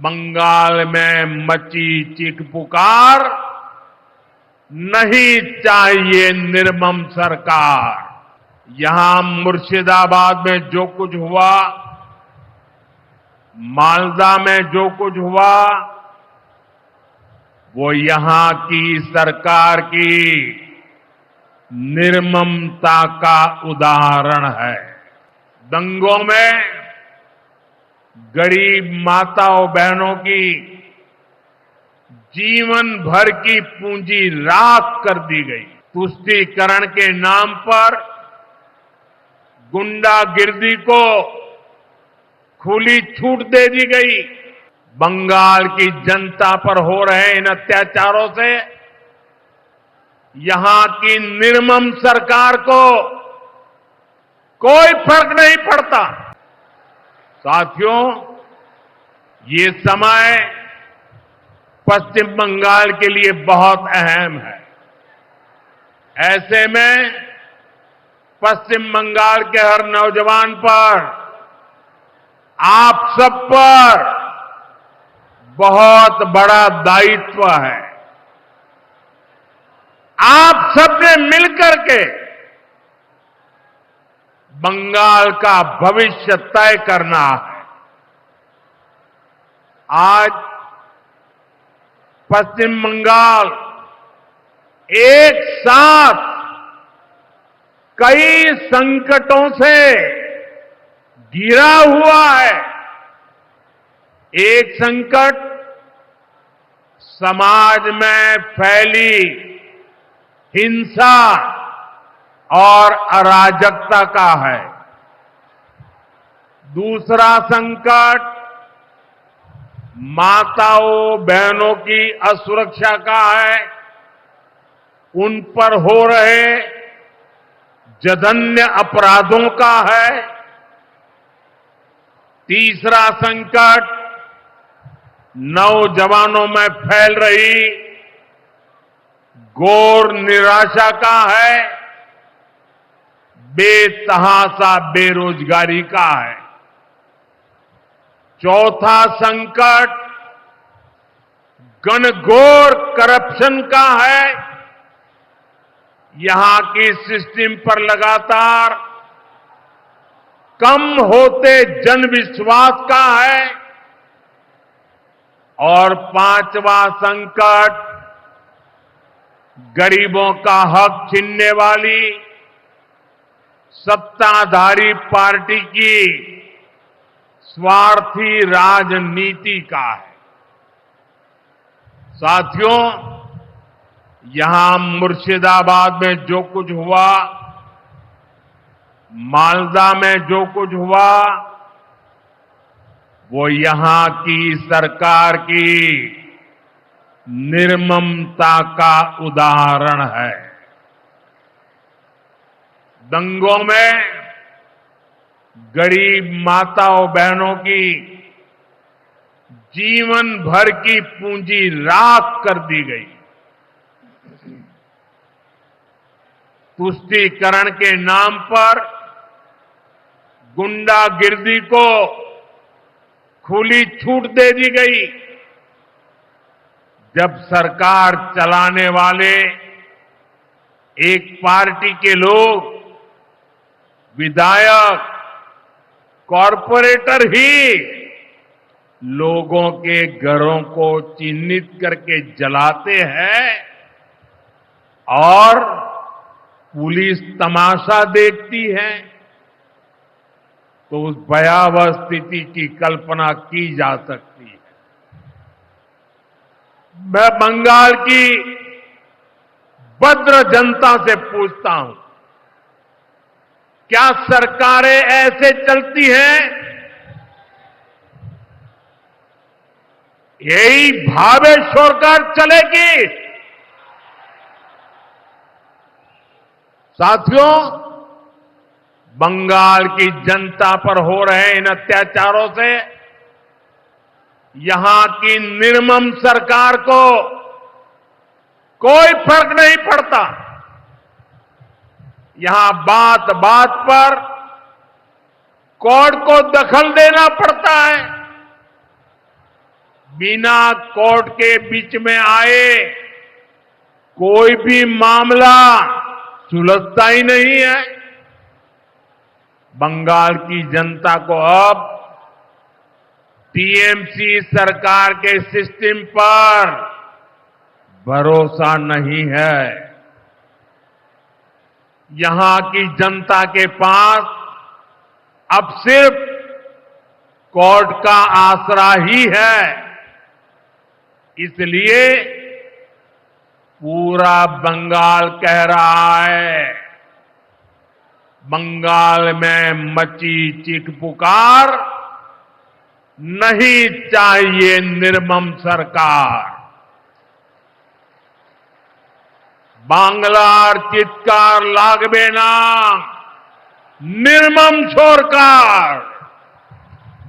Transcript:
बंगाल में मची चीख पुकार, नहीं चाहिए निर्मम सरकार। यहां मुर्शिदाबाद में जो कुछ हुआ, मालदा में जो कुछ हुआ, वो यहां की सरकार की निर्ममता का उदाहरण है। दंगों में गरीब माताओं बहनों की जीवन भर की पूंजी राख कर दी गई। तुष्टीकरण के नाम पर गुंडागिर्दी को खुली छूट दे दी गई। बंगाल की जनता पर हो रहे इन अत्याचारों से यहां की निर्मम सरकार को कोई फर्क नहीं पड़ता। साथियों, ये समय पश्चिम बंगाल के लिए बहुत अहम है। ऐसे में पश्चिम बंगाल के हर नौजवान पर, आप सब पर बहुत बड़ा दायित्व है। आप सबने मिलकर के बंगाल का भविष्य तय करना है। आज पश्चिम बंगाल एक साथ कई संकटों से घिरा हुआ है। एक संकट समाज में फैली हिंसा और अराजकता का है। दूसरा संकट माताओं बहनों की असुरक्षा का है, उन पर हो रहे जघन्य अपराधों का है। तीसरा संकट नौजवानों में फैल रही घोर निराशा का है, बेतहाशा बेरोजगारी का है। चौथा संकट घनघोर करप्शन का है। यहां की सिस्टम पर लगातार कम होते जनविश्वास का है। और पांचवा संकट गरीबों का हक छीनने वाली सत्ताधारी पार्टी की स्वार्थी राजनीति का है। साथियों, यहां मुर्शिदाबाद में जो कुछ हुआ, मालदा में जो कुछ हुआ, वो यहां की सरकार की निर्ममता का उदाहरण है। दंगों में गरीब माताओं बहनों की जीवन भर की पूंजी राख कर दी गई। तुष्टीकरण के नाम पर गुंडागिर्दी को खुली छूट दे दी गई। जब सरकार चलाने वाले एक पार्टी के लोग, विधायक, कॉरपोरेटर ही लोगों के घरों को चिन्हित करके जलाते हैं और पुलिस तमाशा देखती है, तो उस भयावह स्थिति की कल्पना की जा सकती है। मैं बंगाल की भद्र जनता से पूछता हूं, क्या सरकारें ऐसे चलती हैं? यही भावेश्वर कर चलेगी? साथियों, बंगाल की जनता पर हो रहे इन अत्याचारों से यहां की निर्मम सरकार को कोई फर्क नहीं पड़ता। यहां बात बात पर कोर्ट को दखल देना पड़ता है। बिना कोर्ट के बीच में आए कोई भी मामला सुलझता ही नहीं है। बंगाल की जनता को अब टीएमसी सरकार के सिस्टम पर भरोसा नहीं है। यहां की जनता के पास अब सिर्फ कोर्ट का आसरा ही है। इसलिए पूरा बंगाल कह रहा है, बंगाल में मची चीख पुकार, नहीं चाहिए निर्मम सरकार। बांग्लार चित्कार लागबे ना निर्मम सरकार।